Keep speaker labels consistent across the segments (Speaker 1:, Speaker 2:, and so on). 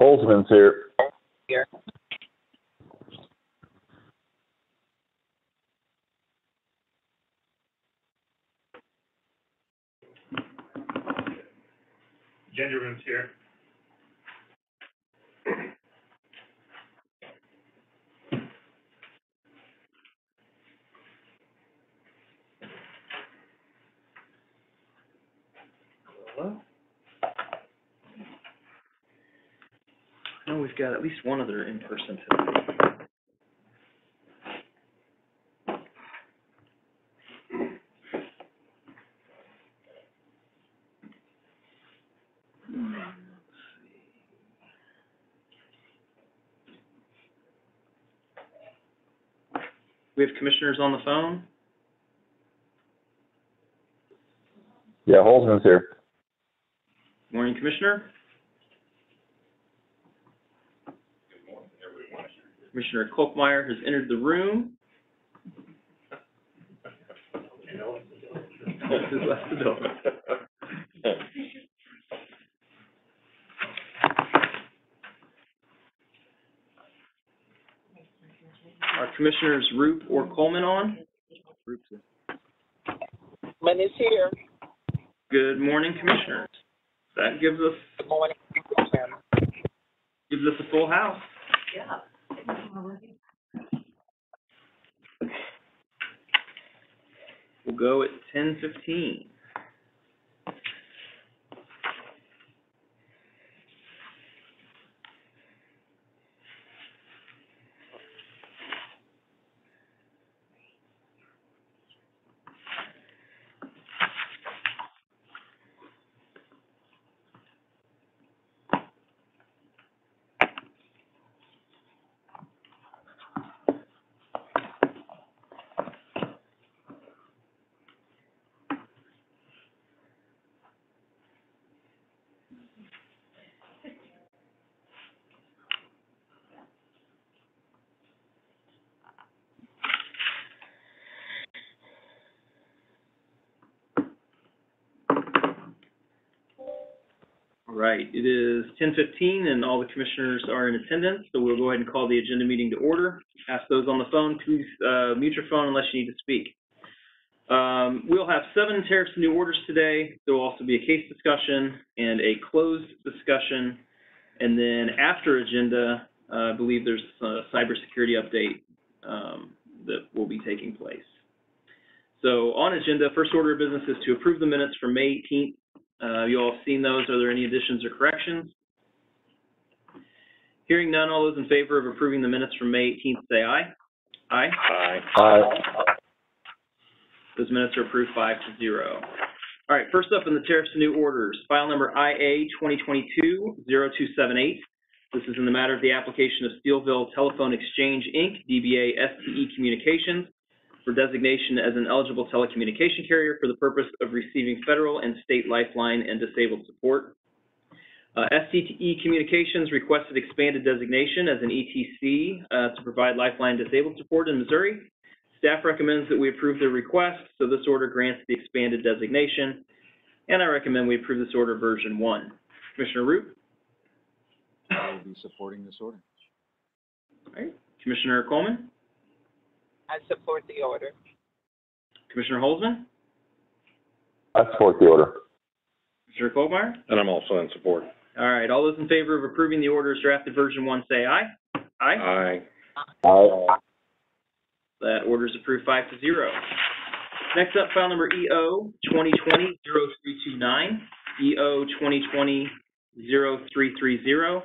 Speaker 1: Holzman's here.
Speaker 2: Here.
Speaker 3: Gingerman's here.
Speaker 4: Hello? I know we've got at least one other in person today. We have commissioners on the phone.
Speaker 1: Yeah, Holzman's here.
Speaker 4: Morning, Commissioner. Commissioner Kolkmeyer has entered the room. Has left the door. Are Commissioners Roop or Coleman on?
Speaker 2: Roop's here.
Speaker 4: Good morning, Commissioners. That gives us
Speaker 2: Good morning.
Speaker 4: a full house.
Speaker 2: Yeah.
Speaker 4: We'll go at 10:15. All right, it is 10:15 and all the commissioners are in attendance, so we'll go ahead and call the agenda meeting to order. Ask those on the phone, please mute your phone unless you need to speak. We'll have 7 tariffs and new orders today. There will also be a case discussion and a closed discussion. And then after agenda, I believe there's a cybersecurity update that will be taking place. So on agenda, first order of business is to approve the minutes from May 18th. You all have seen those. Are there any additions or corrections? Hearing none, all those in favor of approving the minutes from May 18th, say aye. Aye.
Speaker 3: Aye.
Speaker 1: Aye.
Speaker 4: Those minutes are approved 5-0. All right, first up in the tariffs and new orders, file number IA 2022-0278. This is in the matter of the application of Steelville Telephone Exchange, Inc., DBA STE Communications, for designation as an eligible telecommunication carrier for the purpose of receiving federal and state lifeline and disabled support. STE Communications requested expanded designation as an ETC to provide lifeline disabled support in Missouri. Staff recommends that we approve their request, so this order grants the expanded designation, and I recommend we approve this order version 1. Commissioner Roop?
Speaker 5: I will be supporting this order.
Speaker 4: All right. Commissioner Coleman?
Speaker 2: I support the order.
Speaker 4: Commissioner Holzman?
Speaker 1: I support the order.
Speaker 4: Commissioner Kolkmeyer?
Speaker 3: And I'm also in support.
Speaker 4: All right. All those in favor of approving the orders drafted version 1 say aye. Aye.
Speaker 3: Aye.
Speaker 1: Aye.
Speaker 4: That order is approved 5-0. Next up, file number EO 2020-0329, EO 2020-0330,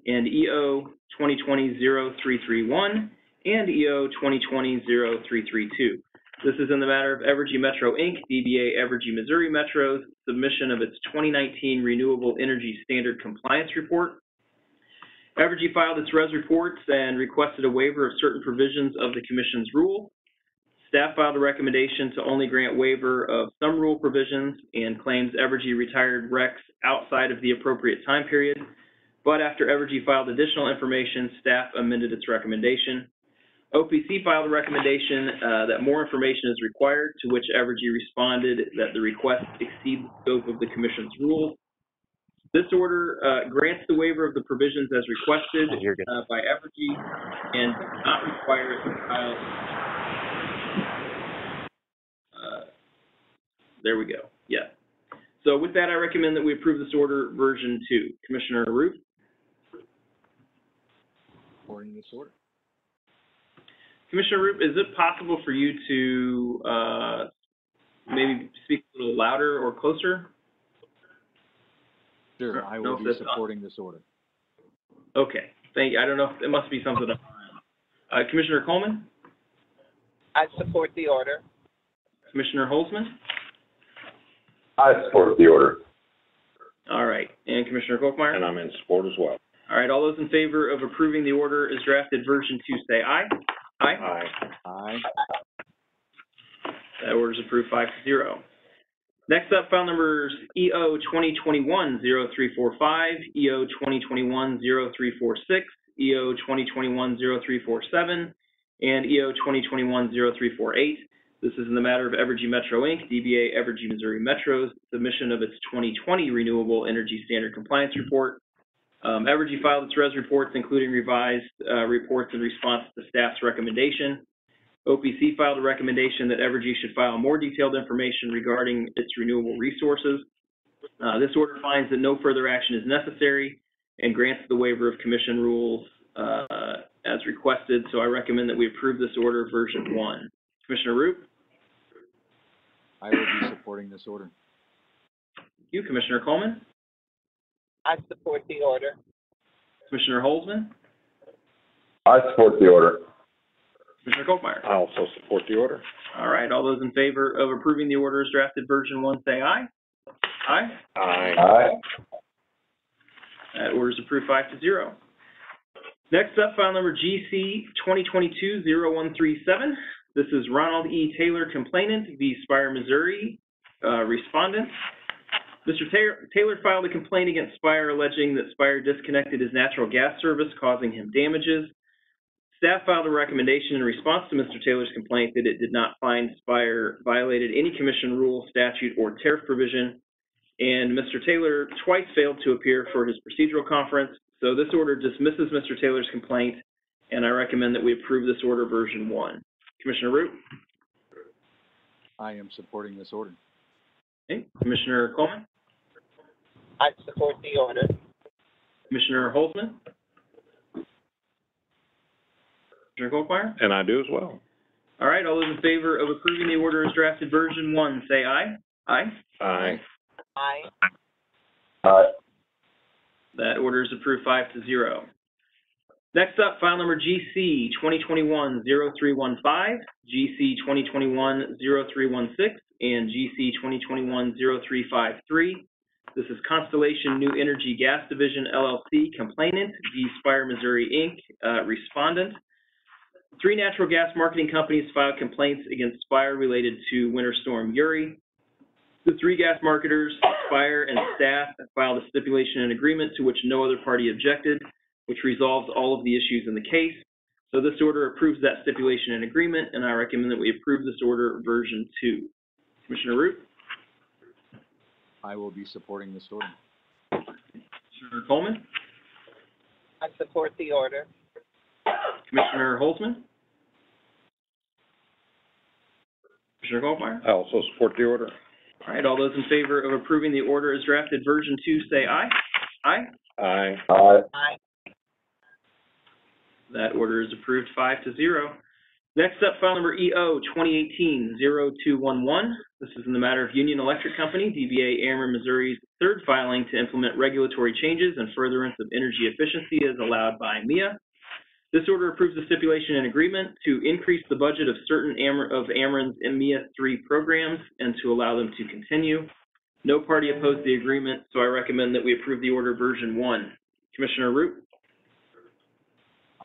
Speaker 4: and EO 2020-0331, and EO 2020-0332. This is in the matter of Evergy Metro, Inc., DBA Evergy Missouri Metro's submission of its 2019 Renewable Energy Standard Compliance Report. Evergy filed its RES reports and requested a waiver of certain provisions of the Commission's rule. Staff filed a recommendation to only grant waiver of some rule provisions and claims Evergy retired RECs outside of the appropriate time period. But after Evergy filed additional information, staff amended its recommendation. OPC filed a recommendation that more information is required, to which Evergy responded that the request exceeds the scope of the Commission's rules. This order grants the waiver of the provisions as requested by Evergy and does not require it to file. There we go. Yeah. So with that, I recommend that we approve this order version 2. Commissioner Root?
Speaker 5: Supporting this order.
Speaker 4: Commissioner Root, is it possible for you to maybe speak a little louder or closer?
Speaker 5: Sure, I will be supporting this order.
Speaker 4: Okay, thank you. I don't know, it must be something. Commissioner Coleman?
Speaker 2: I support the order.
Speaker 4: Commissioner Holzman?
Speaker 1: I support the order.
Speaker 4: All right, and Commissioner Kolkmeyer?
Speaker 3: And I'm in support as well.
Speaker 4: All right, all those in favor of approving the order as drafted version 2 say aye. Aye.
Speaker 3: Aye.
Speaker 5: Aye.
Speaker 4: That order is approved 5-0. Next up, file numbers EO 2021-0345, EO 2021-0346, EO 2021-0347, and EO 2021-0348. This is in the matter of Evergy Metro, Inc., DBA Evergy Missouri Metro's submission of its 2020 Renewable Energy Standard Compliance Report. Evergy filed its RES reports, including revised reports in response to staff's recommendation. OPC filed a recommendation that Evergy should file more detailed information regarding its renewable resources. This order finds that no further action is necessary and grants the waiver of commission rules as requested, so I recommend that we approve this order version 1. Commissioner Root?
Speaker 5: I will be supporting this order.
Speaker 4: Thank you. Commissioner Coleman?
Speaker 2: I support the order.
Speaker 4: Commissioner Holzman?
Speaker 1: I support the order.
Speaker 4: Commissioner Kolkmeyer?
Speaker 3: I also support the order.
Speaker 4: All right, all those in favor of approving the order as drafted version 1 say aye. Aye.
Speaker 3: Aye.
Speaker 1: Aye.
Speaker 4: That order is approved 5-0. Next up, file number GC 2022-0137. This is Ronald E. Taylor, complainant, v. Spire, Missouri, respondent. Mr. Taylor filed a complaint against Spire alleging that Spire disconnected his natural gas service, causing him damages. Staff filed a recommendation in response to Mr. Taylor's complaint that it did not find Spire violated any commission rule, statute, or tariff provision, and Mr. Taylor twice failed to appear for his procedural conference, so this order dismisses Mr. Taylor's complaint, and I recommend that we approve this order version 1. Commissioner Root?
Speaker 5: I am supporting this order.
Speaker 4: Okay. Commissioner Coleman?
Speaker 2: I support the order.
Speaker 4: Commissioner Holzman? Commissioner Kolkmeyer?
Speaker 3: And I do as well.
Speaker 4: All right, all those in favor of approving the order as drafted version 1 say aye. Aye.
Speaker 3: Aye.
Speaker 2: Aye.
Speaker 1: Aye.
Speaker 4: That order is approved 5-0. Next up, file number GC 2021-0315, GC 2021-0316, and GC 2021-0353. This is Constellation New Energy Gas Division, LLC, complainant, v. Spire, Missouri, Inc., respondent. 3 natural gas marketing companies filed complaints against Spire related to Winter Storm Uri. The 3 gas marketers, Spire and staff, filed a stipulation and agreement to which no other party objected, which resolves all of the issues in the case. So this order approves that stipulation and agreement, and I recommend that we approve this order version 2. Commissioner Root?
Speaker 5: I will be supporting this order.
Speaker 4: Commissioner Coleman?
Speaker 2: I support the order.
Speaker 4: Commissioner Holzman? Commissioner Kolkmeyer?
Speaker 3: I also support the order.
Speaker 4: All right, all those in favor of approving the order as drafted version 2 say aye. Aye.
Speaker 3: Aye.
Speaker 1: Aye.
Speaker 2: Aye.
Speaker 4: That order is approved 5-0. Next up, file number EO 2018-0211. This is in the matter of Union Electric Company, DBA Ameren, Missouri's 3rd filing to implement regulatory changes and furtherance of energy efficiency as allowed by MEA. This order approves the stipulation and agreement to increase the budget of certain of Ameren's MEA 3 programs and to allow them to continue. No party opposed the agreement, so I recommend that we approve the order version 1. Commissioner Root?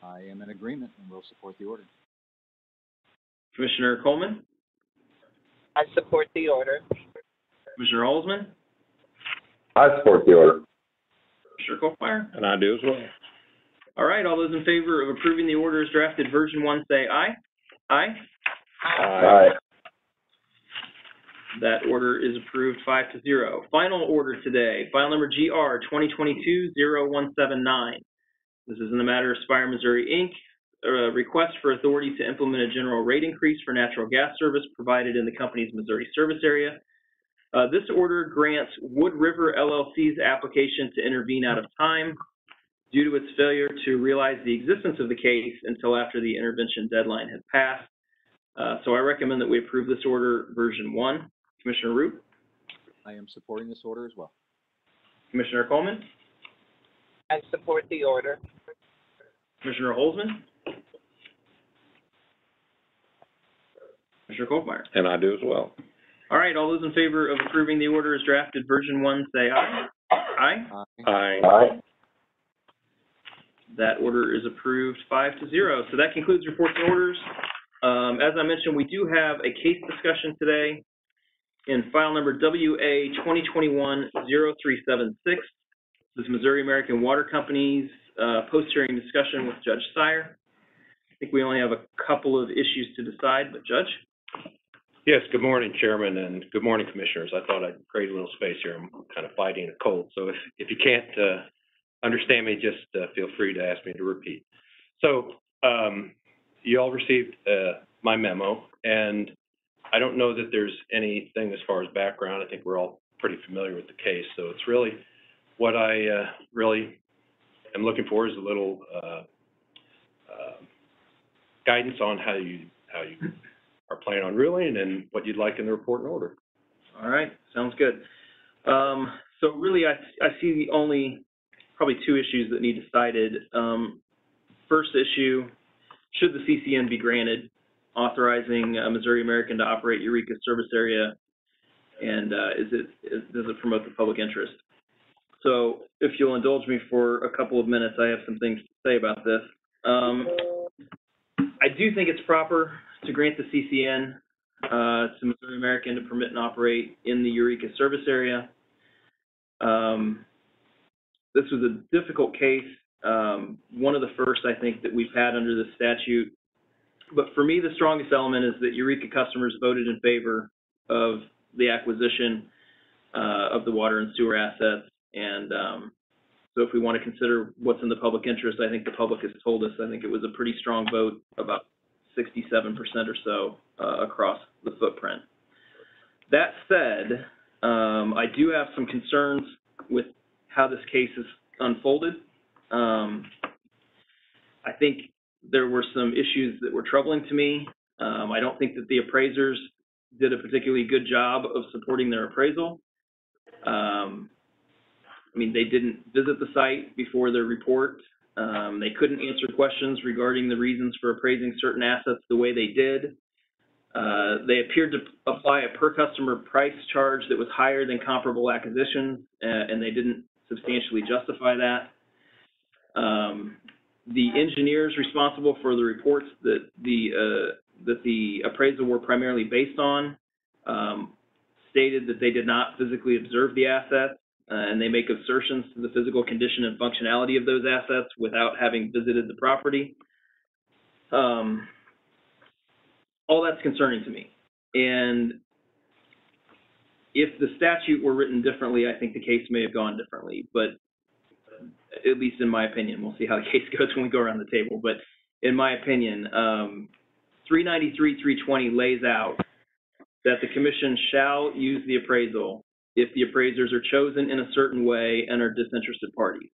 Speaker 5: I am in agreement and will support the order.
Speaker 4: Commissioner Coleman?
Speaker 2: I support the order.
Speaker 4: Commissioner Holzman?
Speaker 1: I support the order.
Speaker 4: Commissioner Kolkmeyer?
Speaker 3: And I do as well.
Speaker 4: All right, all those in favor of approving the order as drafted version 1 say aye. Aye.
Speaker 1: Aye.
Speaker 4: That order is approved 5-0. Final order today, file number GR 2022-0179. This is in the matter of Spire Missouri, Inc., a request for authority to implement a general rate increase for natural gas service provided in the company's Missouri service area. This order grants Wood River LLC's application to intervene out of time due to its failure to realize the existence of the case until after the intervention deadline had passed. So I recommend that we approve this order, version 1. Commissioner Root?
Speaker 5: I am supporting this order as well.
Speaker 4: Commissioner Coleman?
Speaker 2: I support the order.
Speaker 4: Commissioner Holzman? Commissioner Kolkmeyer?
Speaker 3: And I do as well.
Speaker 4: All right, all those in favor of approving the order as drafted, version 1, say aye. Aye.
Speaker 3: Aye.
Speaker 1: Aye.
Speaker 4: That order is approved 5-0. So that concludes reports and orders. As I mentioned, we do have a case discussion today in file number WA 2021-0376. This is Missouri American Water Company's post-hearing discussion with Judge Sire. I think we only have a couple of issues to decide, but Judge?
Speaker 6: Yes, good morning, Chairman, and good morning, Commissioners. I thought I'd create a little space here. I'm kind of fighting a cold, so if you can't understand me, just feel free to ask me to repeat. So you all received my memo, and I don't know that there's anything as far as background. I think we're all pretty familiar with the case, so it's really what I really am looking for is a little guidance on how you are planning on ruling and what you'd like in the report and order.
Speaker 4: All right, sounds good. So really, I see only probably two issues that need decided. First issue, should the CCN be granted, authorizing Missouri American to operate Eureka service area, and does it promote the public interest? So if you'll indulge me for a couple of minutes, I have some things to say about this. I do think it's proper to grant the CCN to Missouri American to permit and operate in the Eureka service area. This was a difficult case, one of the first, I think, that we've had under this statute. But for me, the strongest element is that Eureka customers voted in favor of the acquisition of the water and sewer assets. And so if we want to consider what's in the public interest, I think the public has told us, I think it was a pretty strong vote, about 67% or so across the footprint. That said, I do have some concerns with how this case is unfolded. I think there were some issues that were troubling to me. I don't think that the appraisers did a particularly good job of supporting their appraisal. I mean, they didn't visit the site before their report. They couldn't answer questions regarding the reasons for appraising certain assets the way they did. They appeared to apply a per customer price charge that was higher than comparable acquisitions, and they didn't substantially justify that. The engineers responsible for the reports that the appraisal were primarily based on stated that they did not physically observe the assets, and they make assertions to the physical condition and functionality of those assets without having visited the property. All that's concerning to me. And if the statute were written differently, I think the case may have gone differently, but at least in my opinion, we'll see how the case goes when we go around the table. But in my opinion, 393-320 lays out that the commission shall use the appraisal if the appraisers are chosen in a certain way and are disinterested parties.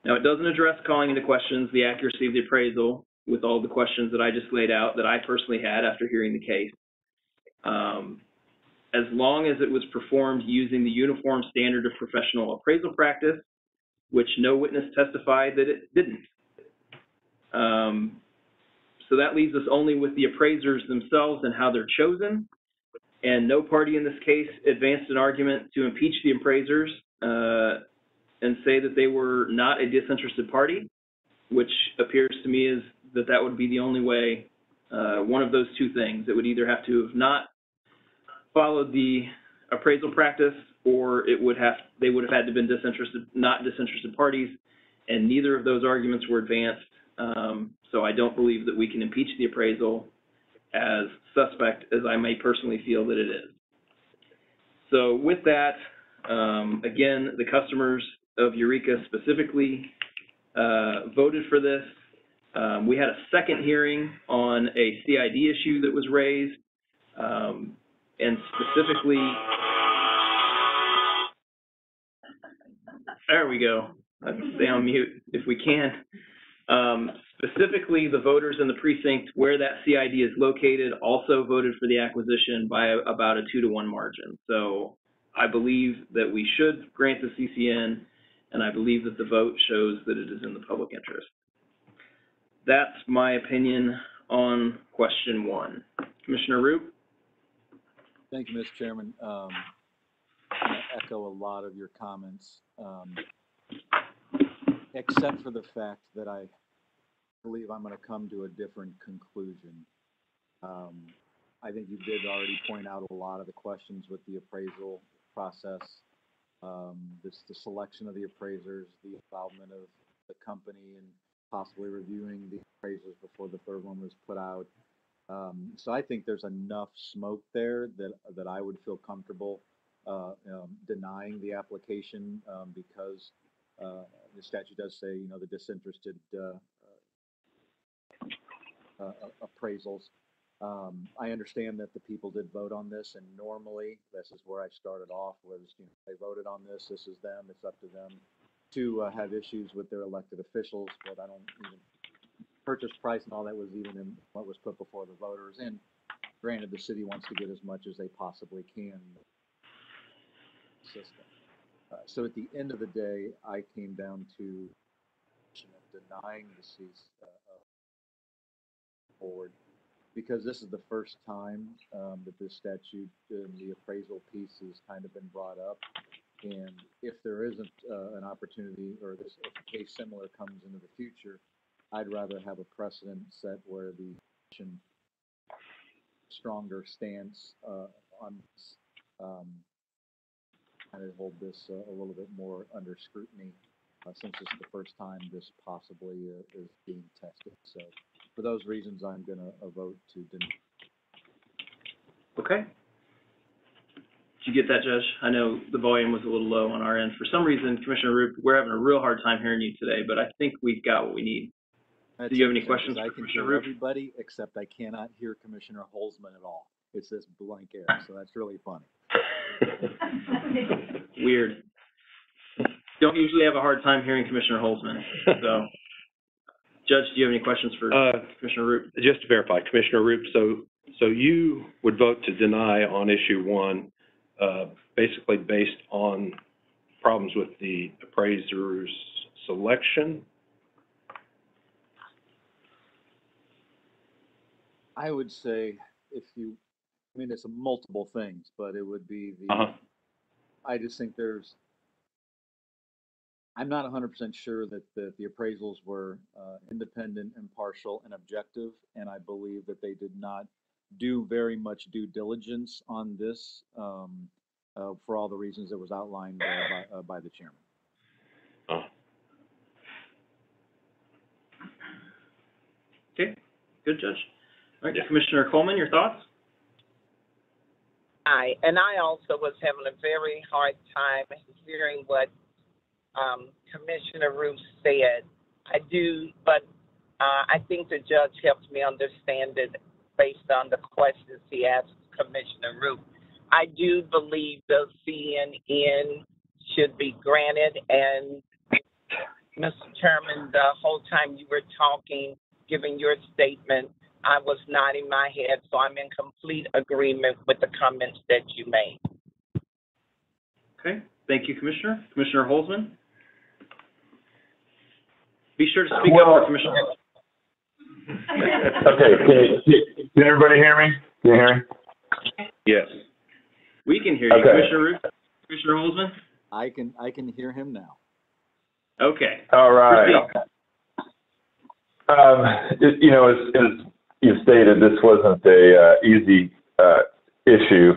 Speaker 4: Now, it doesn't address calling into questions the accuracy of the appraisal with all the questions that I just laid out that I personally had after hearing the case. As long as it was performed using the uniform standard of professional appraisal practice, which no witness testified that it didn't. So that leaves us only with the appraisers themselves and how they're chosen. And no party in this case advanced an argument to impeach the appraisers and say that they were not a disinterested party, which appears to me is that that would be the only way, one of those two things. It would either have to have not followed the appraisal practice, or they would have had to have been not disinterested parties, and neither of those arguments were advanced. So I don't believe that we can impeach the appraisal as suspect as I may personally feel that it is. So with that, again, the customers of Eureka specifically voted for this. We had a second hearing on a CID issue that was raised, and specifically, there we go. Let's stay on mute if we can. Specifically, the voters in the precinct where that CID is located also voted for the acquisition by about a 2-to-1 margin. So I believe that we should grant the CCN, and I believe that the vote shows that it is in the public interest. That's my opinion on question 1. Commissioner Roop?
Speaker 5: Thank you, Mr. Chairman. I'm going to echo a lot of your comments, except for the fact that I believe I'm going to come to a different conclusion. I think you did already point out a lot of the questions with the appraisal process, the selection of the appraisers, the involvement of the company, and possibly reviewing the appraisals before the third one was put out. So I think there's enough smoke there that I would feel comfortable denying the application because the statute does say, you know, the disinterested appraisals. I understand that the people did vote on this, and normally this is where I started off, was, you know, they voted on this. This is them. It's up to them to have issues with their elected officials, but I don't even purchase price and all that was even in what was put before the voters. And granted, the city wants to get as much as they possibly can system. So at the end of the day, I came down to denying the cease forward, because this is the first time that this statute and the appraisal piece has kind of been brought up. And if there isn't an opportunity, or if a case similar comes into the future, I'd rather have a precedent set where the stronger stance on this, kind of hold this a little bit more under scrutiny, since it's the first time this possibly is being tested. So for those reasons, I'm going to vote to deny.
Speaker 4: Okay. Did you get that, Judge? I know the volume was a little low on our end. For some reason, Commissioner Roop, we're having a real hard time hearing you today, but I think we've got what we need. Do you have any questions for Commissioner Roop?
Speaker 5: I can hear everybody, except I cannot hear Commissioner Holzman at all. It's this blank air, so that's really funny.
Speaker 4: Weird. Don't usually have a hard time hearing Commissioner Holzman. So, Judge, do you have any questions for Commissioner Roop?
Speaker 6: Just to verify, Commissioner Roop, so you would vote to deny on issue 1, basically based on problems with the appraiser's selection?
Speaker 5: I would say I mean, it's multiple things, but it would be the, I just think I'm not 100% sure that the appraisals were independent, impartial, and objective, and I believe that they did not do very much due diligence on this for all the reasons that was outlined by the chairman.
Speaker 4: Okay, good, Judge. All right, Commissioner Coleman, your thoughts?
Speaker 2: Aye, and I also was having a very hard time hearing what Commissioner Roop said. I do, but I think the judge helped me understand it based on the questions he asked Commissioner Roop. I do believe the CNN should be granted, and Mr. Chairman, the whole time you were talking, giving your statement, I was nodding my head, so I'm in complete agreement with the comments that you made.
Speaker 4: Okay, thank you, Commissioner. Commissioner Holzman? Be sure to speak up for Commissioner.
Speaker 1: Okay, can everybody hear me? Can you hear me?
Speaker 6: Yes.
Speaker 4: We can hear you.
Speaker 1: Okay.
Speaker 4: Commissioner Roop? Commissioner Holzman?
Speaker 5: I can hear him now.
Speaker 4: Okay.
Speaker 1: All right. You know, as you stated, this wasn't a easy issue,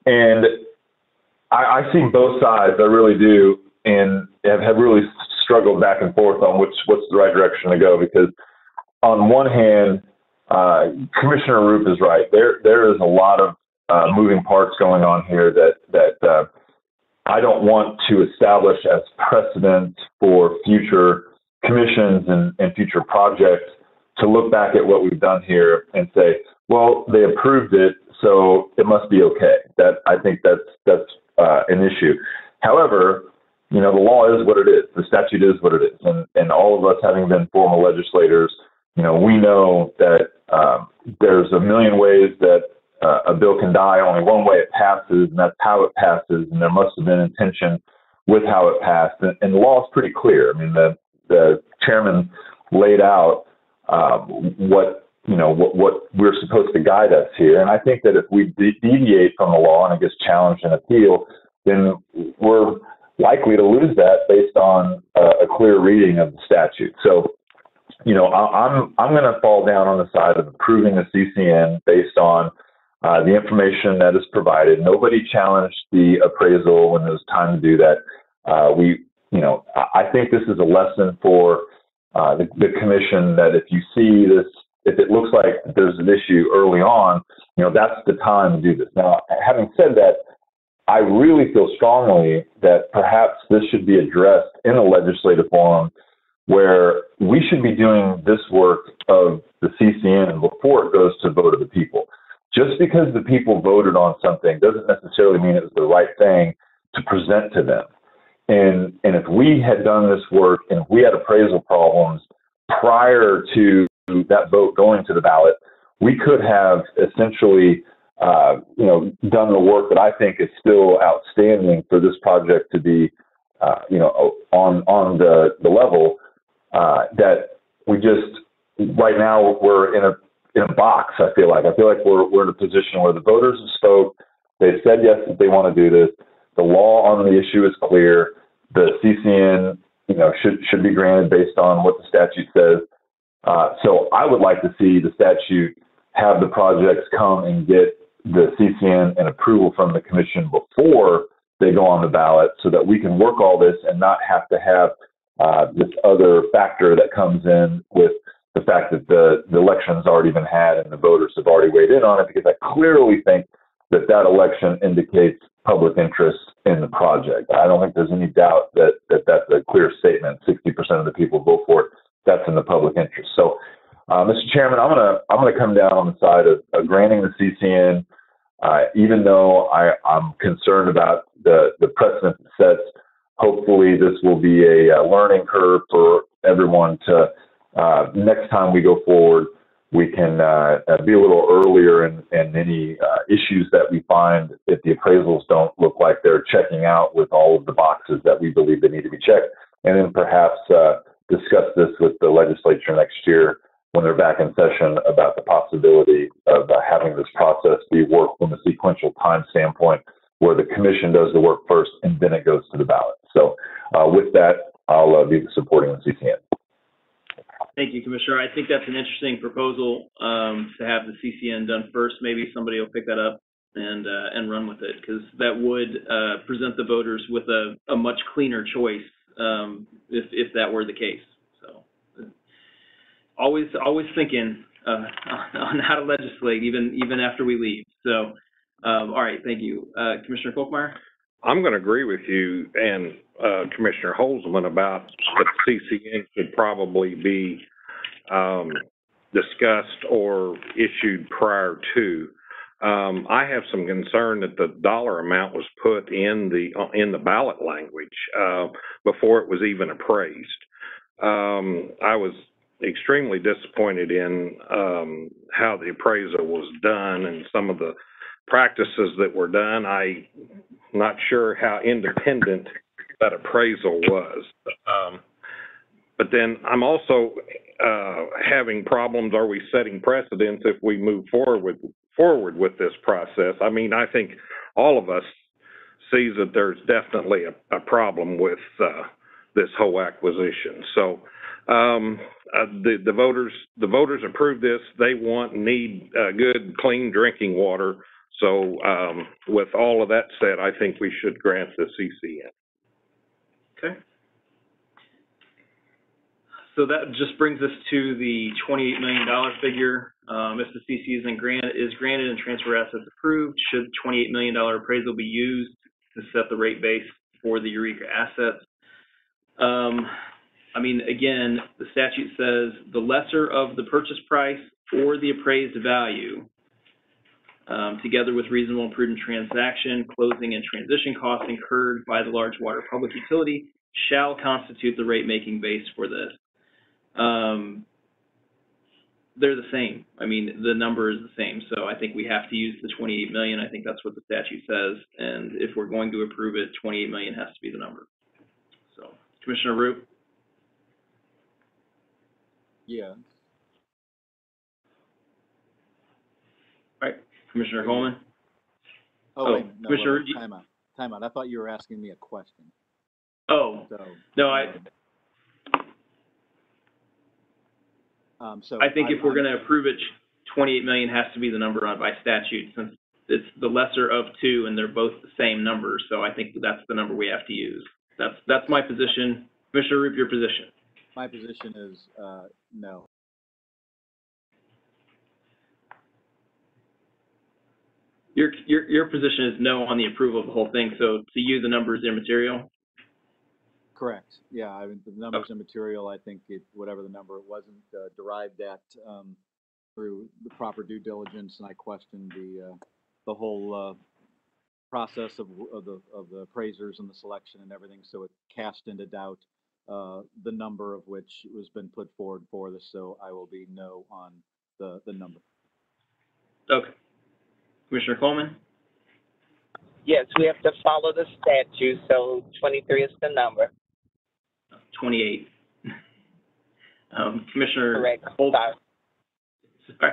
Speaker 1: and I see both sides. I really do, and have really struggled back and forth on what's the right direction to go. Because on one hand, Commissioner Roop is right. There is a lot of moving parts going on here that I don't want to establish as precedent for future commissions and future projects to look back at what we've done here and say, well, they approved it, so it must be okay. I think that's an issue. However, the law is what it is. The statute is what it is. And all of us having been former legislators, we know that there's a million ways that a bill can die. Only one way it passes, and that's how it passes. And there must have been intention with how it passed. And the law is pretty clear. I mean, the chairman laid out what we're supposed to guide us here. And I think that if we deviate from the law and it gets challenged and appeal, then we're likely to lose that based on a clear reading of the statute. So, I'm going to fall down on the side of approving the CCN based on the information that is provided. Nobody challenged the appraisal when it was time to do that. I think this is a lesson for the commission that if you see this, if it looks like there's an issue early on, that's the time to do this. Now, having said that, I really feel strongly that perhaps this should be addressed in a legislative forum where we should be doing this work of the CCN before it goes to vote of the people. Just because the people voted on something doesn't necessarily mean it was the right thing to present to them. And if we had done this work and if we had appraisal problems prior to that vote going to the ballot, we could have essentially done the work that I think is still outstanding for this project to be, on the level that we just right now we're in a box. I feel like we're in a position where the voters have spoke. They've said yes that they want to do this. The law on the issue is clear. The CCN, should be granted based on what the statute says. So I would like to see the statute have the projects come and get the CCN and approval from the commission before they go on the ballot so that we can work all this and not have to have this other factor that comes in with the fact that the election's already been had and the voters have already weighed in on it, because I clearly think that election indicates public interest in the project. I don't think there's any doubt that that's a clear statement. 60% of the people vote for it. That's in the public interest. So, Mr. Chairman, I'm gonna come down on the side of granting the CCN, even though I'm concerned about the precedent it sets. Hopefully, this will be a learning curve for everyone to next time we go forward, we can be a little earlier in any issues that we find if the appraisals don't look like they're checking out with all of the boxes that we believe they need to be checked, and then perhaps discuss this with the legislature next year when they're back in session about the possibility of having this process be worked from a sequential time standpoint where the commission does the work first and then it goes to the ballot. So with that, I'll be supporting the CCN.
Speaker 4: Thank you, Commissioner. I think that's an interesting proposal to have the CCN done first. Maybe somebody will pick that up and run with it, because that would present the voters with a much cleaner choice if that were the case. So always thinking on how to legislate even after we leave. So all right, thank you, Commissioner Kolkmeyer.
Speaker 6: I'm going to agree with you and Commissioner Holzman about that the CCN should probably be discussed or issued prior to. I have some concern that the dollar amount was put in the ballot language before it was even appraised. I was extremely disappointed in how the appraisal was done and some of the practices that were done. I'm not sure how independent that appraisal was. But then I'm also having problems. Are we setting precedents if we move forward with this process? I mean, I think all of us sees that there's definitely a problem with this whole acquisition. So the voters approved this. They need good, clean drinking water. So with all of that said, I think we should grant the CCN.
Speaker 4: Okay. So that just brings us to the $28 million figure If the CC is granted and transfer assets approved, should the $28 million appraisal be used to set the rate base for the Eureka assets? I mean, again, the statute says the lesser of the purchase price or the appraised value, together with reasonable and prudent transaction, closing, and transition costs incurred by the large water public utility, shall constitute the rate-making base for this. They're the same. I mean, the number is the same, so I think we have to use the $28 million. I think that's what the statute says, and if we're going to approve it, $28 million has to be the number. So, Commissioner Root?
Speaker 5: Yeah.
Speaker 4: All right. Commissioner Coleman?
Speaker 5: Oh, wait a minute. No,
Speaker 4: Commissioner,
Speaker 5: time out. I thought you were asking me a question.
Speaker 4: Oh,
Speaker 5: So,
Speaker 4: no,
Speaker 5: so
Speaker 4: I think if we're going to approve it, $28 million has to be the number by statute, since it's the lesser of two and they're both the same number. So I think that's the number we have to use. That's my position. Commissioner Roop, your position?
Speaker 5: My position is no.
Speaker 4: Your position is no on the approval of the whole thing. So to you, the number is immaterial?
Speaker 5: Correct. Yeah, I mean, the numbers and material, I think whatever the number, it wasn't derived at through the proper due diligence, and I questioned the whole process of the appraisers and the selection and everything, so it cast into doubt the number of which has been put forward for this, so I will be no on the number.
Speaker 4: Okay. Commissioner Coleman?
Speaker 2: Yes, we have to follow the statute, so 23 is the number.
Speaker 4: 28. Commissioner
Speaker 2: Correct.
Speaker 4: Holtzman? Sorry.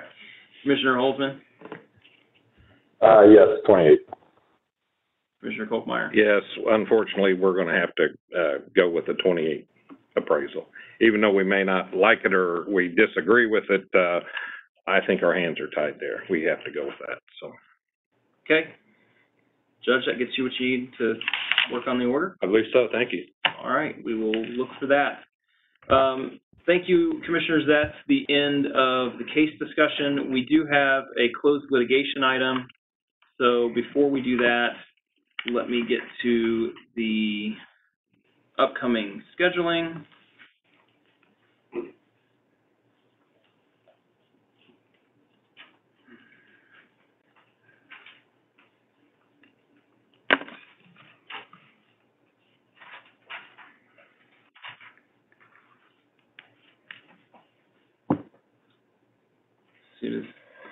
Speaker 4: Commissioner Holtzman?
Speaker 1: Yes, 28.
Speaker 4: Commissioner Kolkmeyer?
Speaker 3: Yes, unfortunately, we're going to have to go with the 28 appraisal. Even though we may not like it or we disagree with it, I think our hands are tied there. We have to go with that. So.
Speaker 4: Okay. Judge, that gets you what you need to work on the order?
Speaker 3: I believe so. Thank you.
Speaker 4: All right. We will look for that. Thank you, Commissioners. That's the end of the case discussion. We do have a closed litigation item. So before we do that, let me get to the upcoming scheduling. As soon as the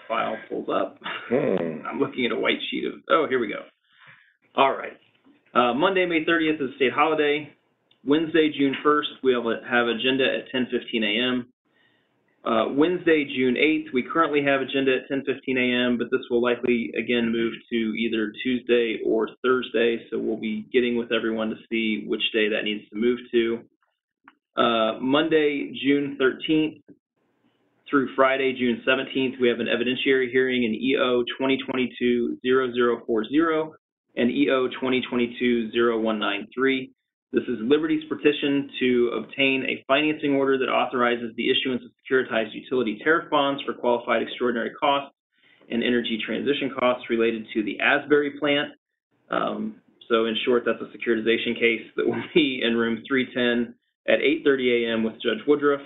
Speaker 4: file pulls up, I'm looking at a white sheet of, oh, here we go. All right. Monday, May 30th is a state holiday. Wednesday, June 1st, we'll have agenda at 10:15 a.m. Wednesday, June 8th, we currently have agenda at 10:15 a.m., but this will likely, again, move to either Tuesday or Thursday, so we'll be getting with everyone to see which day that needs to move to. Monday, June 13th through Friday, June 17th, we have an evidentiary hearing in EO 2022-0040 and EO 2022-0193. This is Liberty's petition to obtain a financing order that authorizes the issuance of securitized utility tariff bonds for qualified extraordinary costs and energy transition costs related to the Asbury plant. So in short, that's a securitization case that will be in room 310 at 8:30 a.m. with Judge Woodruff.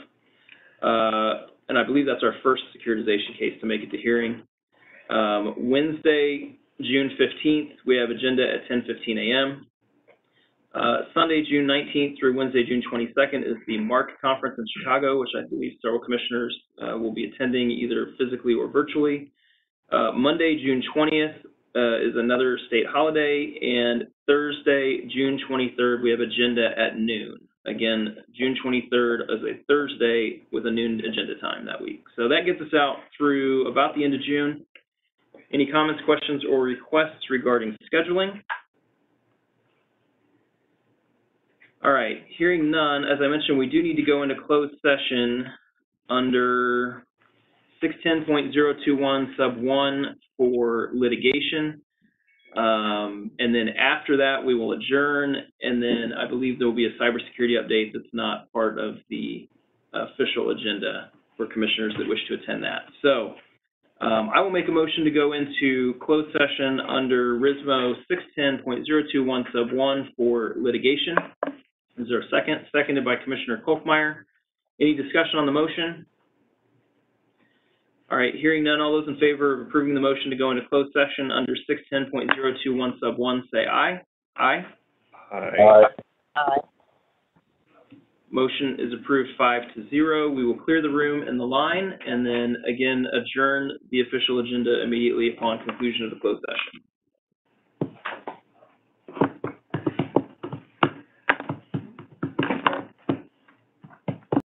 Speaker 4: And I believe that's our first securitization case to make it to hearing. Wednesday, June 15th, we have agenda at 10:15 a.m. Sunday, June 19th through Wednesday, June 22nd is the MARC conference in Chicago, which I believe several commissioners will be attending either physically or virtually. Monday, June 20th is another state holiday, and Thursday, June 23rd, we have agenda at noon. Again, June 23rd is a Thursday with a noon agenda time that week. So that gets us out through about the end of June. Any comments, questions, or requests regarding scheduling? All right, hearing none, as I mentioned, we do need to go into closed session under 610.021 sub 1 for litigation. And then after that, we will adjourn, and then I believe there will be a cybersecurity update that's not part of the official agenda for commissioners that wish to attend that. So I will make a motion to go into closed session under RISMO 610.021 sub 1 for litigation. Is there a second? Seconded by Commissioner Kolkmeyer. Any discussion on the motion? All right, hearing none, all those in favor of approving the motion to go into closed session under 610.021 sub 1 say aye. Aye.
Speaker 1: Aye.
Speaker 4: Motion is approved 5-0. We will clear the room and the line, and then again adjourn the official agenda immediately upon conclusion of the closed session.